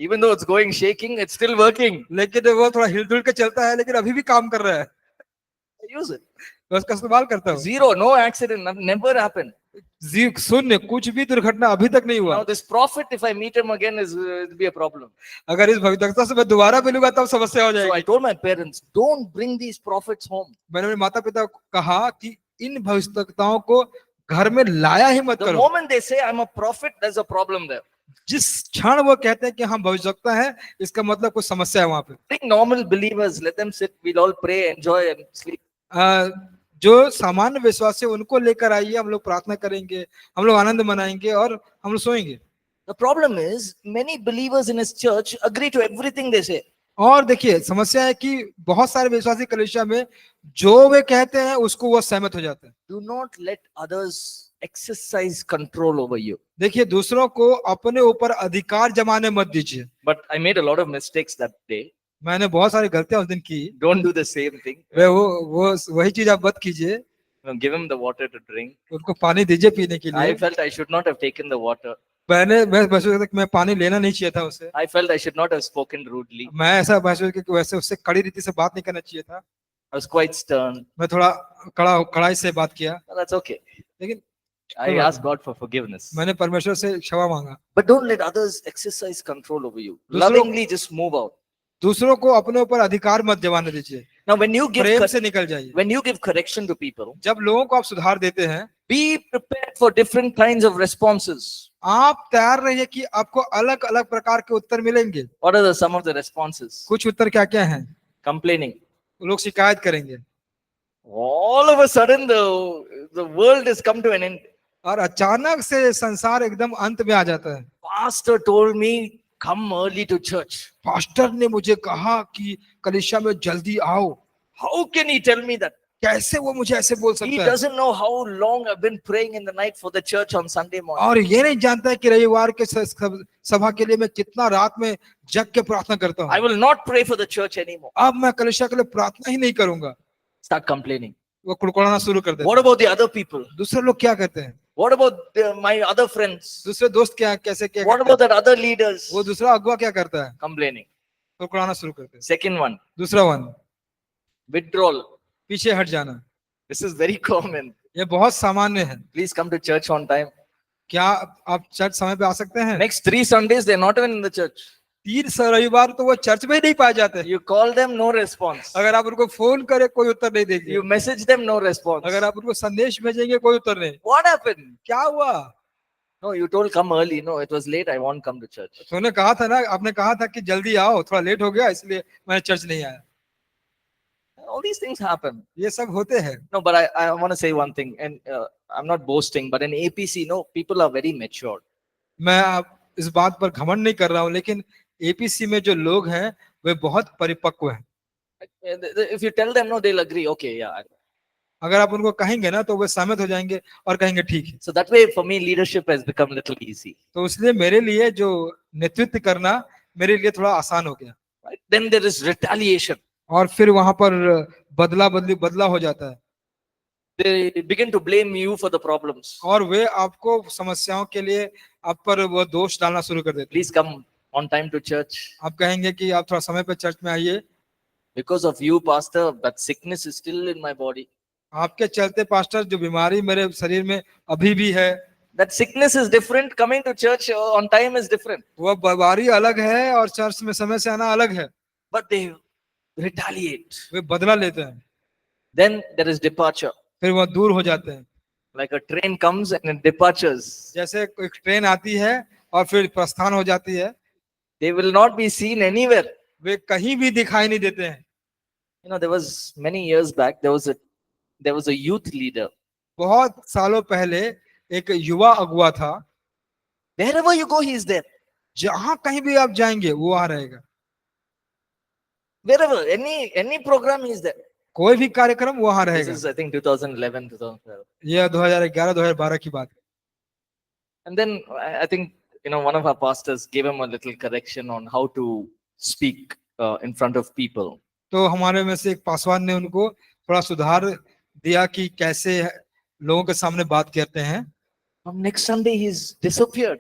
Even though it's going shaking, it's still working. लेकिन वो थोड़ा हिलजुल के चलता है, लेकिन अभी भी काम कर रहा है। I use it. मैं उसका इस्तेमाल करता हूँ। Zero, no accident, never happened. शून्य, कुछ भी दुर्घटना अभी तक नहीं हुआ। Now this prophet, if I meet him again, it'll be a problem. अगर इस भविष्यवक्ता से मैं दोबारा मिलूंगा तब समस्या हो So I जाएगी। told my parents, don't bring these prophets home. मैंने मेरे माता पिता को कहा कि इन भविष्यवक्ताओं को घर में लाया ही मत The करो। moment they say I'm a prophet, there's a problem there. जिस क्षण वो कहते हैं कि हम भविष्यवक्ता हैं, इसका मतलब कुछ समस्या है वहां पे। Bring normal believers, let them sit, we'll all pray, enjoy and sleep. जो सामान्य विश्वासी है उनको लेकर आइए, हम लोग प्रार्थना करेंगे, हम लोग आनंद मनाएंगे और हम लोग सोएंगे। The problem is, many believers in his church agree to everything they say. और देखिए समस्या है कि बहुत सारे विश्वासी कलीसिया में जो वे कहते हैं उसको वो सहमत हो जाते हैं। Do not let others exercise control over you. देखिए दूसरों को अपने ऊपर अधिकार जमाने मत दीजिए। But I made a lot of mistakes that day. मैंने बहुत सारी गलतियां उस दिन की। Don't do the same thing. वो वही चीज आप मत कीजिए। Give him the water to drink. उनको पानी दीजिए पीने के I लिए। felt I should not have taken the water. मैं महसूस करता कि मैं पानी लेना नहीं चाहिए था उसे। I felt I should not have spoken rudely. मैं ऐसा महसूस किया कि वैसे उससे कड़ी रीति से बात नहीं करना चाहिए था। I was quite stern. मैं थोड़ा कड़ाई से बात किया। Well, that's okay. लेकिन I asked God for forgiveness. मैंने परमेश्वर से क्षमा मांगा। But don't let others exercise control over you. दूसरों- Lovingly just move out. दूसरों को अपने ऊपर अधिकार मत जमाने दीजिए। Now when you give प्रेम से निकल जाइए। when you give correction to people, जब लोगों को आप सुधार देते हैं, be prepared for different kinds of responses. आप तैयार रहिए कि आपको अलग अलग प्रकार के उत्तर मिलेंगे। What are some of the responses? कुछ उत्तर क्या क्या हैं? Complaining. लोग शिकायत करेंगे All of a sudden the world has come to an end. और अचानक से संसार एकदम अंत में आ जाता है। Pastor told me come early to church. Pastor ने मुझे कहा कि कलीसिया में जल्दी आओ। How can he tell me that? कैसे वो मुझे ऐसे बोल He सकता है? doesn't know how long I've been praying in the night for the church on Sunday morning. और ये नहीं जानता है कि रविवार के सभा के लिए मैं कितना रात में जग के प्रार्थना करता I हूँ। will not pray for the church anymore. अब मैं कलीसिया के लिए प्रार्थना ही नहीं करूंगा। Start complaining. वो कुड़कुड़ाना शुरू कर देते What हैं। about the other people? दूसरे लोग क्या कहते हैं? What about my other friends? दूसरे दोस्त क्या कैसे क्या What करते about that other leaders? हैं? वो दूसरा अगुआ क्या करता है? Complaining. कुड़कुड़ाना शुरू करते हैं। Second one, दूसरा वन, withdrawal. पीछे हट जाना। This is very common. ये बहुत सामान्य है। Please come to church on time. क्या आप चर्च समय पे आ सकते हैं? Next 3 Sundays, they're not even in the church. 3 रविवार तो वो चर्च में ही नहीं पाए जाते। You call them, no response. अगर आप उनको फोन करें कोई उत्तर नहीं देंगे। You message them, no response. अगर आप उनको संदेश भेजेंगे कोई उत्तर नहीं। What happened? क्या हुआ? No, you told come early. No, it was late. I won't come to church. तूने कहा था ना, आपने कहा था कि जल्दी आओ, थोड़ा लेट हो गया इसलिए मैं चर्च नहीं आया। All these things happen. ये सब होते हैं। No, but I want to say one thing, and I'm not boasting, but in APC, no, people are very mature. मैं आप इस बात पर घमंड नहीं कर रहा हूँ, लेकिन एपीसी में जो लोग हैं वे बहुत परिपक्व हैं। If you tell them no, they'll agree. Okay, yeah. अगर आप उनको कहेंगे ना तो वे सहमत हो जाएंगे और कहेंगे ठीक है। So that way, for me, leadership has become a little easy. तो इसलिए मेरे लिए जो नेतृत्व करना मेरे लिए थोड़ा आसान हो गया। Right? Then there is retaliation. और फिर वहां पर बदला हो जाता है। They begin to blame you for the problems. और वे आपको समस्याओं के लिए आप पर वो दोष डालना शुरू कर देते हैं। Please come on time to church. आप कहेंगे कि आप थोड़ा समय पे चर्च में आइए। Because of you, pastor, that sickness is still in my body. आपके चलते पास्टर जो बीमारी मेरे शरीर में अभी भी है, That sickness is different. Coming to church on time is different. वो बीमारी अलग है और चर्च में समय से आना अलग है। But they retaliate. वे बदला लेते हैं। Then there is departure. फिर वो दूर हो जाते हैं। Like a train comes and it departures. जैसे एक ट्रेन आती है और फिर प्रस्थान हो जाती है। They will not be seen anywhere. वे कहीं भी दिखाई नहीं देते हैं। You know, there was many years back, there was a youth leader. बहुत सालों पहले एक युवा अगुआ था। Wherever you go, he is there. जहां कहीं भी आप जाएंगे वो वहां रहेगा। Wherever, any program, he is there. कोई भी कार्यक्रम वो वहां This रहेगा। is, I think, 2011, 2012. यह 2011-2012 की बात है। And then I think, you know, one of our pastors gave him a little correction on how to speak in front of people. तो हमारे में से एक पासवान ने उनको थोड़ा सुधार दिया कि कैसे लोगों के सामने बात करते हैं। From next Sunday, he's disappeared.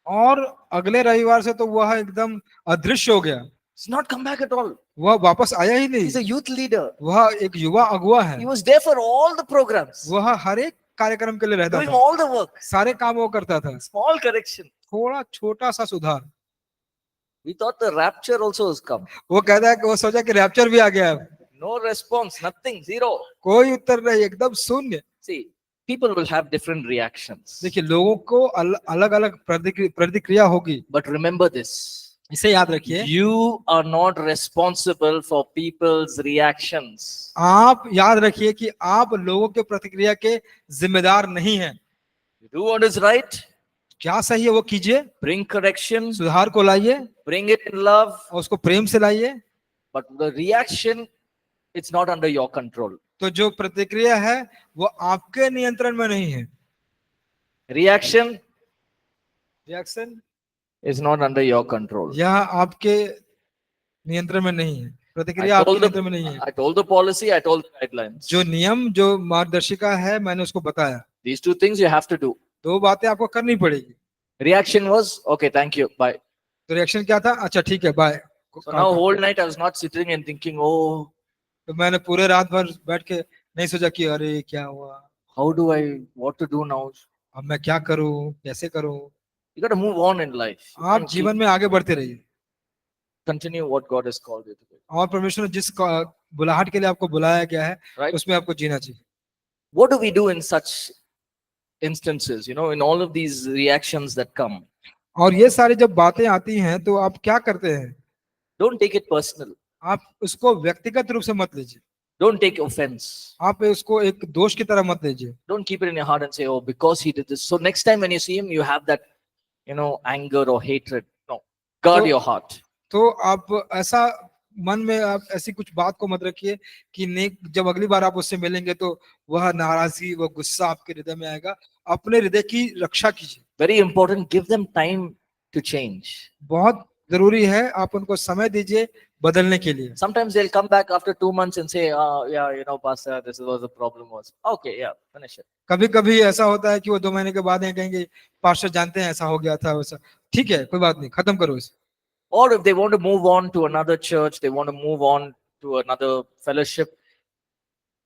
और अगले रविवार से तो वह एकदम अदृश्य हो गया। He's not come back at all. वह वापस आया ही नहीं। He's a youth leader. वह एक युवा अगुआ है। He was there for all the programs, वह हर एक कार्यक्रम के लिए रहता doing था। all the work. सारे काम वो करता था। Small correction. थोड़ा छोटा सा सुधार। We thought the rapture also has come. वो कहता है कि वो सोचा कि रैप्चर भी आ गया है। No response, nothing, zero. कोई उत्तर नहीं, एकदम शून्य। See, people will have different reactions. देखिए लोगों को अलग अलग प्रतिक्रिया होगी। But remember this. इसे याद रखिए। You are not responsible for people's reactions. आप याद रखिए कि आप लोगों के प्रतिक्रिया के जिम्मेदार नहीं हैं। Do what is right. क्या सही है वो कीजिए। Bring correction. सुधार को लाइए Bring it in love. और उसको प्रेम से लाइए। But the reaction, it's not under your control. तो जो प्रतिक्रिया है वो आपके नियंत्रण में नहीं है। Reaction reaction is not under your control. यह आपके नियंत्रण में नहीं है। प्रतिक्रिया I आपके told, नियंत्रण में नहीं है। I told the policy, I told the guidelines. जो नियम जो मार्गदर्शिका है मैंने उसको बताया। These two things you have to do. दो बातें आपको करनी पड़ेगी। Reaction was, okay, thank you, bye. तो रिएक्शन क्या था? अच्छा ठीक है bye. So now whole night I was not sitting and thinking, oh, तो मैंने पूरे रात भर बैठ के नहीं सोचा कि अरे क्या हुआ, how do I, what to do now? अब मैं क्या करूं, कैसे करूं। You got to move on in life. You आप can't जीवन keep- में आगे बढ़ते रहिए continue what God has called you to do. और परमेश्वर ने जिस बुलाहट के लिए आपको बुलाया गया है Right? उसमें आपको जीना चाहिए। What do we do in such instances, you know, in all of these reactions that come? और ये सारी जब बातें आती हैं तो आप क्या करते हैं? Don't take it personal. आप उसको व्यक्तिगत रूप से मत लीजिए। Don't take offense. आप उसको एक दोष की तरह मत लीजिए। Don't keep it in your heart and say, oh, because he did this. So next time when you see him, you have that, you know, anger or hatred. No, guard So- your heart. तो आप ऐसा मन में आप ऐसी कुछ बात को मत रखिए कि नेक जब अगली बार आप उससे मिलेंगे तो वह नाराजगी वह गुस्सा आपके हृदय में आएगा। अपने हृदय की रक्षा कीजिए। Very important. Give them time to change. बहुत जरूरी है आप उनको समय दीजिए बदलने के लिए। Sometimes they'll come back after 2 months and say, "Oh, yeah, Pastor, this was the problem was." Okay, yeah, finish it. कभी कभी ऐसा होता है कि वो 2 महीने के बाद कहेंगे पास्टर जानते हैं ऐसा हो गया था वैसा। ठीक है, कोई बात नहीं, खत्म करो इसे। Or if they want to move on to another church, they want to move on to another fellowship,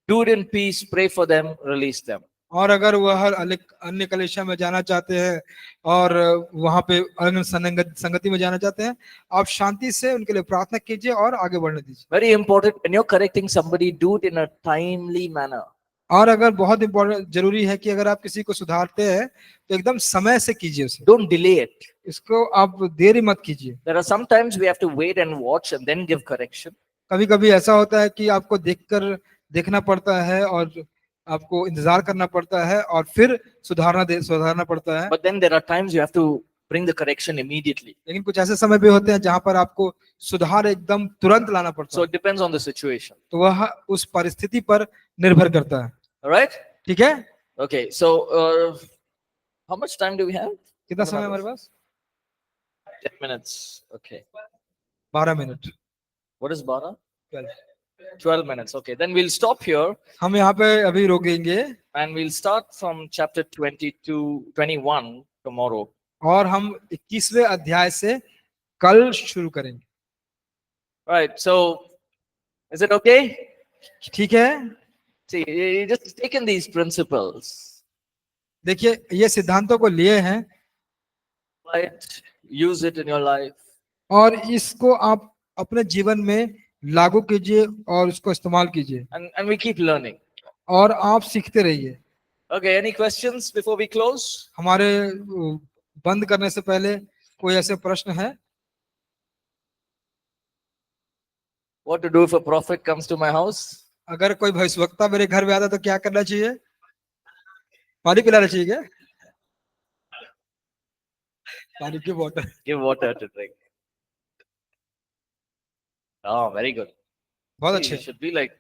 do it in peace, pray for them, release them. और अगर वह अन्य कलीसिया में जाना चाहते हैं और वहां पे अन्य संगति में जाना चाहते हैं, आप शांति से उनके लिए प्रार्थना कीजिए और आगे बढ़ने दीजिए। Very important. When you're correcting somebody, do it in a timely manner. और अगर बहुत इंपॉर्टेंट जरूरी है कि अगर आप किसी को सुधारते हैं तो एकदम समय से कीजिए उसे। Don't delay it. इसको आप देरी मत कीजिए। There are sometimes we have to wait and watch and then give correction. कभी कभी ऐसा होता है कि आपको देखना पड़ता है और आपको इंतजार करना पड़ता है और फिर सुधारना पड़ता है। But then there are times you have to bring the correction immediately. लेकिन कुछ ऐसे समय भी होते हैं जहां पर आपको सुधार एकदम तुरंत लाना पड़ता So है। it depends on the situation. तो वह उस परिस्थिति पर निर्भर करता है। All right? ठीक है, Okay. So how much time do we have? कितना समय हमारे पास? 10 minutes. Okay. 12 minute. What is 12? 12। 12 minutes. Okay. Then we'll stop here हम यहाँ पे अभी रोकेंगे and we'll start from chapter 21 tomorrow. और हम 21वें अध्याय से कल शुरू करेंगे। Right. So is it okay? ठीक है, See, you just taken these principles. देखिए ये सिद्धांतों को लिए हैं Right? Use it in your life. और इसको आप अपने जीवन में लागू कीजिए और उसको इस्तेमाल कीजिए And we keep learning. और आप सीखते रहिए। Okay. Any questions before we close? हमारे बंद करने से पहले कोई ऐसे प्रश्न है? What to do if a prophet comes to my house? अगर कोई भविष्यवक्ता मेरे घर में आता तो क्या करना चाहिए? पानी पिलाना चाहिए क्या? पानी की बोतल। Give water to drink. Oh, very good. बहुत See, अच्छे, you should be like,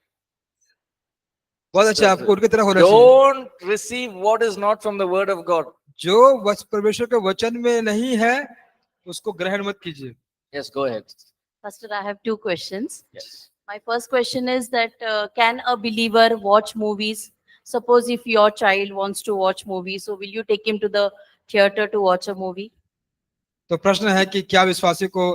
बहुत अच्छे, आपको उनकी तरह होना चाहिए। don't receive what is not from the word of God. जो परमेश्वर के वचन में नहीं है उसको ग्रहण मत कीजिए। Yes, go ahead. Pastor, I have two questions. Yes. My first question is that can a believer watch movies? Suppose if your child wants to watch movies, so will you take him to the theater to watch a movie? तो प्रश्न है कि क्या विश्वासी को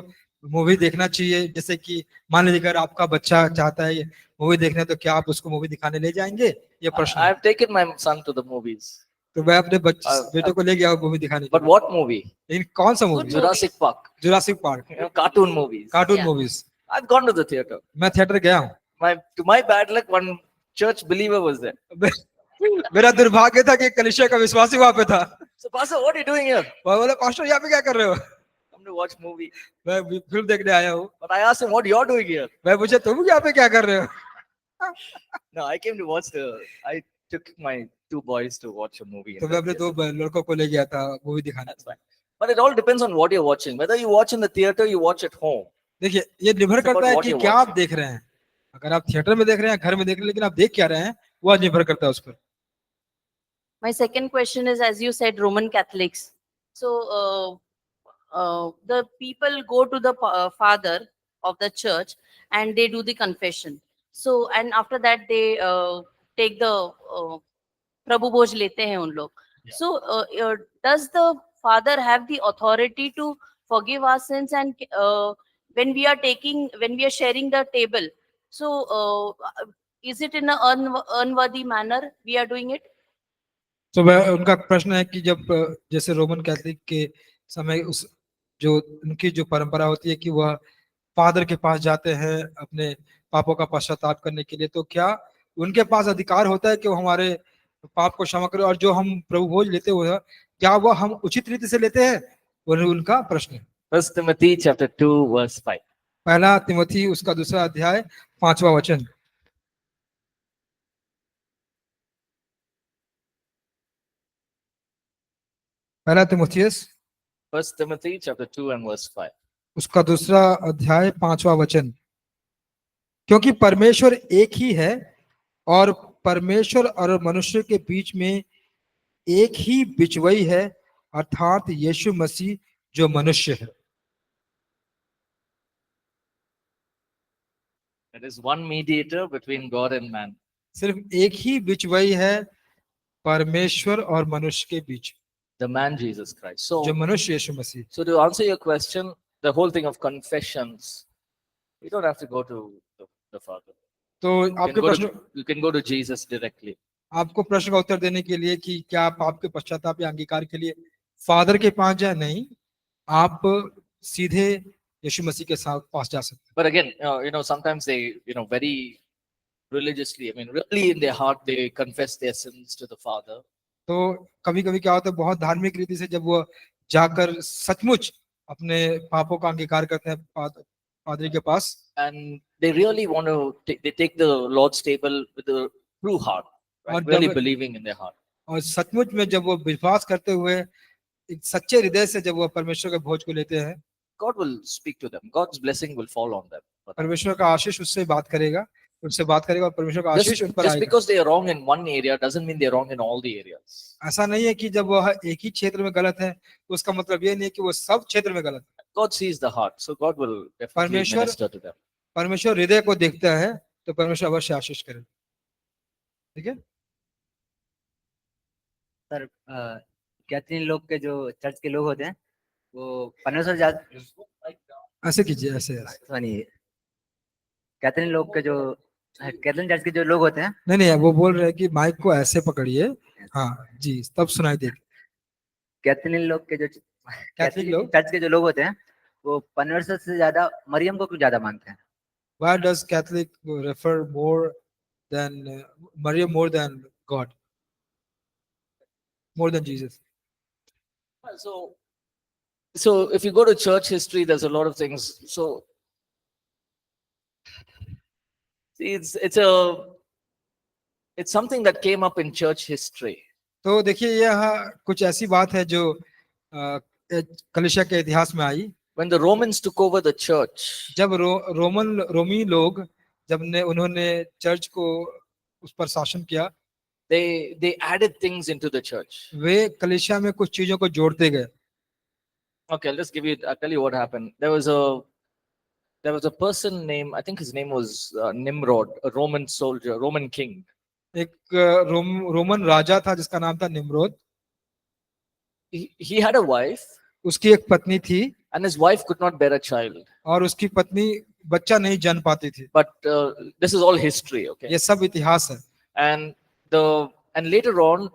मूवी देखना चाहिए? जैसे कि मान लीजिए अगर आपका बच्चा चाहता है मूवी देखने, तो क्या आप उसको मूवी दिखाने ले जाएंगे? ये प्रश्न I है। have taken my son to the movies. तो मैं अपने बेटे को ले गया मूवी दिखाने के But लिए। what movie? लेकिन कौन सा movie? Good Jurassic Park. Jurassic park, Cartoon movies. Cartoon Yeah. Movies. I've gone to the theater. मैं थिएटर गया हूँ। To my bad luck, one church believer was there. मेरा दुर्भाग्य था कि कलीसिया का विश्वासी वहां पे था। So, Pastor, what are you doing here? वह बोला पास्टर यहाँ पे क्या कर रहे हो? Come to watch movie. मैं फिल्म देखने आया हूँ। But I asked him, what you're doing here? मैं पूछा तुम यहाँ पे क्या कर रहे हो? No, I came to watch I took my 2 boys to watch a movie. in तो the मैं अपने theater. 2 लड़कों को ले गया था मूवी दिखाने। That's fine. But it all depends on what you're watching. Whether you watch in the theater, you watch at home. देखिए ये निर्भर It's about करता है what कि you're क्या आप watching. देख रहे हैं। अगर आप थिएटर में देख रहे हैं, घर में देख रहे हैं, लेकिन आप देख क्या रहे हैं, वह निर्भर करता है उस पर। My second question is, as you said, Roman Catholics. So the people go to the father of the church and they do the confession. So and after that they take the Prabhu Bhoj lete hain un log. So does the father have the authority to forgive our sins? And when we are sharing the table, so is it in an unworthy manner we are doing it? तो उनका प्रश्न है कि जब जैसे रोमन कैथोलिक के समय उस जो उनकी जो परंपरा होती है कि वह फादर के पास जाते हैं अपने पापों का पश्चाताप करने के लिए, तो क्या उनके पास अधिकार होता है कि वो हमारे पाप को क्षमा करे? और जो हम प्रभु भोज लेते हुए क्या वह हम उचित रीति से लेते हैं? उनका प्रश्न है। 1 Timothy chapter 2 verse 5. पहला तिमोथी उसका 2 अध्याय 5वां वचन। पहला Timothy 1 Timothy chapter 2 and verse 5. उसका 2 अध्याय 5वां वचन। क्योंकि परमेश्वर एक ही है और परमेश्वर और मनुष्य के बीच में एक ही बिचवई है, अर्थात यीशु मसीह जो मनुष्य है। There is one mediator between God and man. सिर्फ एक ही बिचवई है परमेश्वर और मनुष्य के बीच, The man Jesus Christ. जो So, मनुष्य यीशु मसीह। so to answer your question, the whole thing of confessions, you don't have to go to the Father. तो You can, आपके go प्रश्न to, you can go to Jesus directly. आपको प्रश्न का उत्तर देने के लिए कि क्या आप आपके पश्चाताप या अंगीकार के लिए फादर के पास जाए, नहीं, आप सीधे यीशु मसीह के साथ पास जा सकते But again, sometimes they, very religiously, I mean, really in their heart, they confess their sins to the Father. हैं। तो कभी कभी क्या होता है, बहुत धार्मिक रीति से जब वो जाकर सचमुच अपने पापों का अंगीकार करते हैं पादरी के पास, And they really want to, they take the Lord's table with a true heart, right? और Really जब believing in their heart. और सचमुच में जब वो विश्वास करते हुए एक सच्चे हृदय से जब वो परमेश्वर के भोज को लेते हैं, God will speak to them. God's blessing will fall on them. परमेश्वर का आशीष उससे बात करेगा, उनसे बात करेगा और परमेश्वर का आशीष उन पर Just आएगा। because they are wrong in one area doesn't mean they're wrong in all the areas. ऐसा नहीं है कि जब वह एक ही क्षेत्र में गलत है, उसका मतलब ये नहीं है कि वो सब क्षेत्र में गलत है। God sees the heart, so God will definitely परमेश्वर- minister to them. परमेश्वर हृदय को देखता है, तो परमेश्वर अवश्य आशीष करे। ठीक है। सर, कैथरीन लोग के जो चर्च के लोग होते हैं वो परमेश्वर ऐसे कीजिए, ऐसे कैथरीन लोग के जो कैथरीन चर्च के जो लोग होते हैं, नहीं नहीं, वो बोल रहे हैं कि माइक को ऐसे पकड़िए, हाँ जी, तब सुनाई देगी। कैथरीन लोग के जो कैथलिक लोग, चर्च के जो लोग होते हैं वो परमेश्वर से ज्यादा मरियम को क्यों ज्यादा मानते हैं? why does Catholic refer more than Maria more than God, more than Jesus? So if you go to church history, there's a lot of things. So see, it's something that came up in church history. तो देखिए, यह कुछ ऐसी बात है जो कलीसिया के इतिहास में आई। When the Romans took over the church, जब रोमी लोग उन्होंने चर्च को उस पर शासन किया, they added things into the church. वे कलीसिया में कुछ चीजों को जोड़ते गए। Okay, I'll tell you what happened. There was a person named, I think his name was Nimrod, a Roman soldier, Roman king. एक रोमन राजा था जिसका नाम था Nimrod. He had a wife, उसकी एक पत्नी थी, and his wife could not bear a child. और उसकी पत्नी बच्चा नहीं जन्म पाती थी। But this is all history, okay? ये सब इतिहास है। And later on,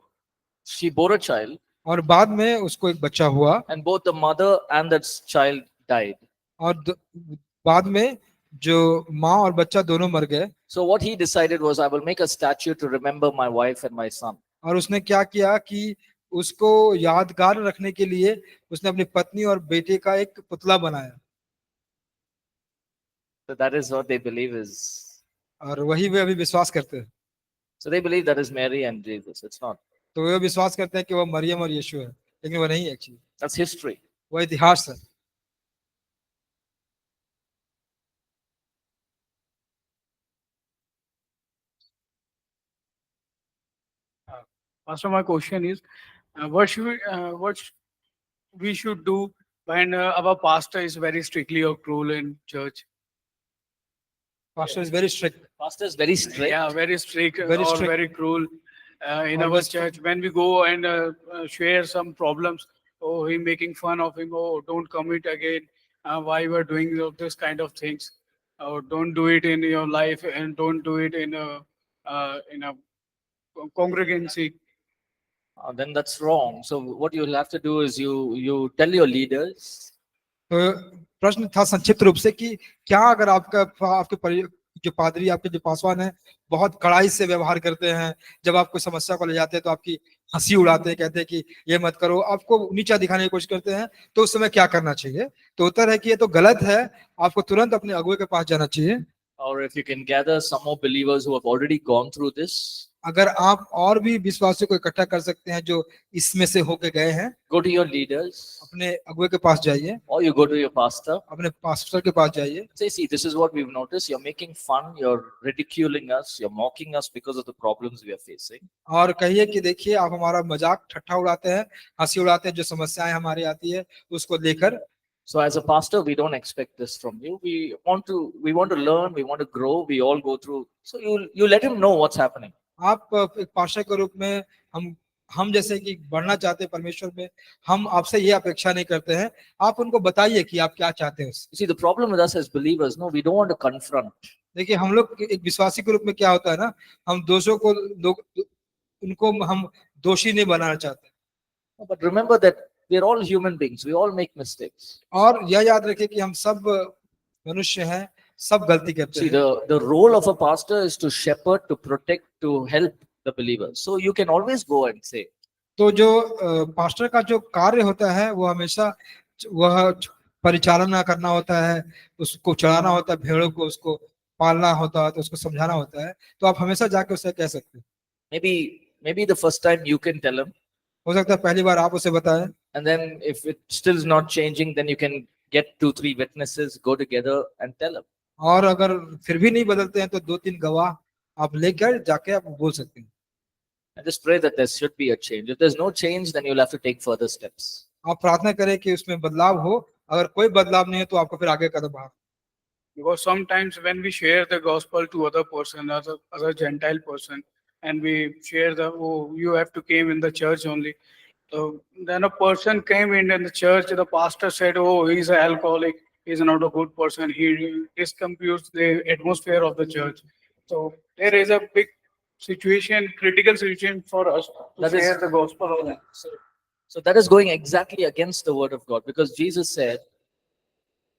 she bore a child, और बाद में उसको एक बच्चा हुआ, and both the mother and that child died. और बाद में जो माँ और बच्चा दोनों मर गए। So what he decided was, I will make a statue to remember my wife and my son. और उसने क्या किया कि उसको यादगार रखने के लिए उसने अपनी पत्नी और बेटे का एक पुतला बनाया। So that is what they believe is. और वही वे अभी विश्वास करते हैं। So they believe that is Mary and Jesus. It's not. तो वे विश्वास करते हैं कि वह मरियम और यीशु है, लेकिन वह नहीं है एक्चुअली, That's history. वह इतिहास है। Pastor, my question is, what we should do when our pastor is very strictly or cruel in church? Pastor is very strict. Pastor is very strict. Yeah, very strict Very or strict. very cruel in our Always- church. When we go and share some problems, oh, he making fun of him. Oh, don't commit again. Why you are doing this kind of things? Or don't do it in your life, and don't do it in a congregancy. Then that's wrong. So what you'll have to do is you tell your leaders. तो प्रश्न था संक्षिप्त रूप से कि क्या अगर आपके जो पादरी, आपके जो पासवान है, बहुत कड़ाई से व्यवहार करते हैं, जब आप कोई समस्या को ले जाते हैं तो आपकी हंसी उड़ाते हैं, कहते हैं कि ये मत करो, आपको नीचा दिखाने की कोशिश करते हैं, तो उस समय क्या करना चाहिए? तो उत्तर है कि ये तो गलत है, आपको तुरंत अपने अगुवे के पास जाना चाहिए। Or if you can gather some more believers who have already gone through this, अगर आप और भी विश्वासियों को इकट्ठा कर सकते हैं जो इसमें से होके गए हैं, go to your leaders अपने अगुवे के पास जाइए, or you go to your pastor. अपने पास्टर के पास जाइए, Say, see, this is what we've noticed. You're making fun, you're ridiculing us, you're mocking us because of the problems we are facing. और कहिए कि देखिए आप हमारा मजाक ठट्ठा उड़ाते हैं, हंसी उड़ाते हैं, जो समस्याएं हमारी आती है उसको लेकर। So as a pastor, we don't expect this from you. We want to learn, we want to grow, we all go through. So you let him know what's happening. आप एक पास्टर के रूप में हम जैसे कि बढ़ना चाहते हैं परमेश्वर में, हम आपसे ये अपेक्षा नहीं करते हैं, आप उनको बताइए कि आप क्या चाहते हैं उससे। You see, the problem with us as believers, no, we don't want to confront. देखिए हम लोग एक विश्वासी के रूप में क्या होता है ना, हम दोषों को उनको हम दोषी नहीं बनाना चाहते। But remember that we are all human beings. We all make mistakes. और यह याद रखिए कि हम सब मनुष्य हैं, सब गलती करते See, हैं। the role of a pastor is to shepherd, to protect, to help the believers. So you can always go and say, तो जो पास्टर का जो कार्य होता है वो हमेशा वह परिचालना करना होता है, उसको चढ़ाना होता है, भेड़ों को उसको पालना होता है, तो उसको समझाना होता है। तो आप हमेशा जाके उसे कह सकते हैं। maybe the first time you can tell him, हो सकता है पहली बार आप उसे बताएं, and then if it still is not changing, then you can get 2-3 witnesses, go together and tell him. और अगर फिर भी नहीं बदलते हैं तो 2-3 गवाह आप लेकर जाके आप बोल सकते हैं। And just pray that there should be a change. If there's no change, then you'll have to take further steps. आप प्रार्थना करें कि उसमें बदलाव हो, अगर कोई बदलाव नहीं है तो आपको फिर आगे कदम बढ़ाना। Because sometimes when we share the gospel to other person, other Gentile person, and we share oh, you have to came in the church only. So then a person came in the church, the pastor said, oh, he's an alcoholic, he's not a good person, he discomputes the atmosphere of the church. So there is a big situation, critical situation for us to That is- share the gospel of that. So that is going exactly against the word of God, because Jesus said,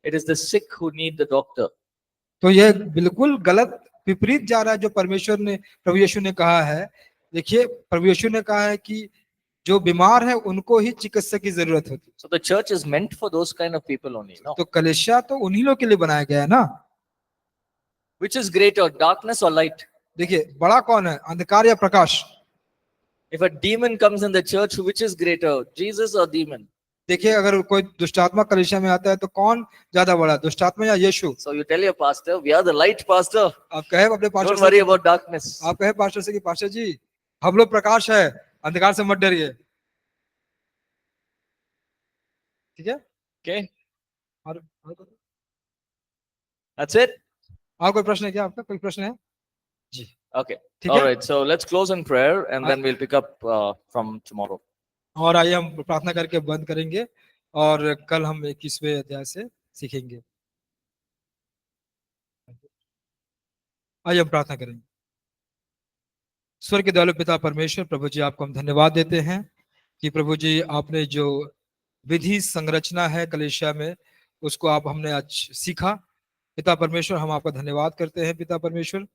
it is the sick who need the doctor. तो यह बिल्कुल गलत विपरीत जा रहा है जो परमेश्वर ने, प्रभु यीशु ने कहा है। देखिए प्रभु यीशु ने कहा है कि जो बीमार है उनको ही चिकित्सक की जरूरत होती है। So the church is meant for those kind of people only. No? तो कलीसिया तो उन्हीं लोग के लिए बनाया गया है ना। Which is greater, darkness or light? देखिए बड़ा कौन है, अंधकार या प्रकाश? If a demon comes in the church, which is greater, Jesus or demon? देखिए अगर कोई दुष्टात्मा कलीसिया में आता है तो कौन ज्यादा बड़ा, दुष्टात्मा या यीशु? So you tell your pastor, we are the light, pastor. आप कहे अपने पास्टर Don't worry से, about darkness. आप कहे पास्टर से कि पास्टर जी हम लोग प्रकाश है, अंधकार से मत डरिए। ठीक है, Okay, और that's it. और कोई प्रश्न है क्या आपका? कोई प्रश्न है? जी Okay. ठीक All है। right. So let's close in prayer, and then we'll pick up from tomorrow. और आइए हम प्रार्थना करके बंद करेंगे और कल हम 21वें अध्याय से सीखेंगे। आइए हम प्रार्थना करेंगे। स्वर्ग के दयालु पिता परमेश्वर, प्रभु जी आपको हम धन्यवाद देते हैं कि प्रभु जी आपने जो विधि संरचना है कलीसिया में उसको आप हमने आज सीखा। पिता परमेश्वर हम आपका धन्यवाद करते हैं। पिता परमेश्वर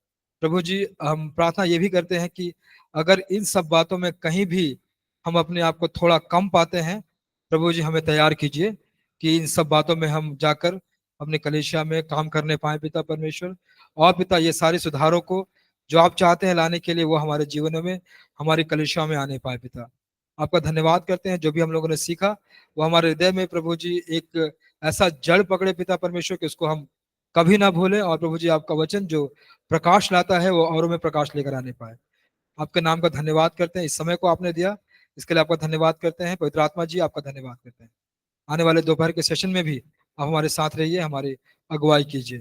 प्रभु जी हम प्रार्थना ये भी करते हैं कि अगर इन सब बातों में कहीं भी हम अपने आप को थोड़ा कम पाते हैं, प्रभु जी हमें तैयार कीजिए कि इन सब बातों में हम जाकर अपने कलीसिया में काम करने पाए पिता परमेश्वर। और पिता ये सारे सुधारों को जो आप चाहते हैं लाने के लिए वो हमारे जीवनों में, हमारी कलीसिया में आने पाए। पिता आपका धन्यवाद करते हैं, जो भी हम लोगों ने सीखा वो हमारे हृदय में प्रभु जी एक ऐसा जड़ पकड़े पिता परमेश्वर कि उसको हम कभी ना भूलें। और प्रभु जी आपका वचन जो प्रकाश लाता है वो औरों में प्रकाश लेकर आने पाए। आपके नाम का धन्यवाद करते हैं, इस समय को आपने दिया इसके लिए आपका धन्यवाद करते हैं। पवित्र आत्मा जी आपका धन्यवाद करते हैं। आने वाले दोपहर के सेशन में भी आप हमारे साथ रहिए, हमारी अगुवाई कीजिए।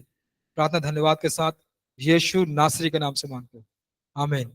प्रार्थना धन्यवाद के साथ यीशु नासरी के नाम से मांगते हैं, आमीन।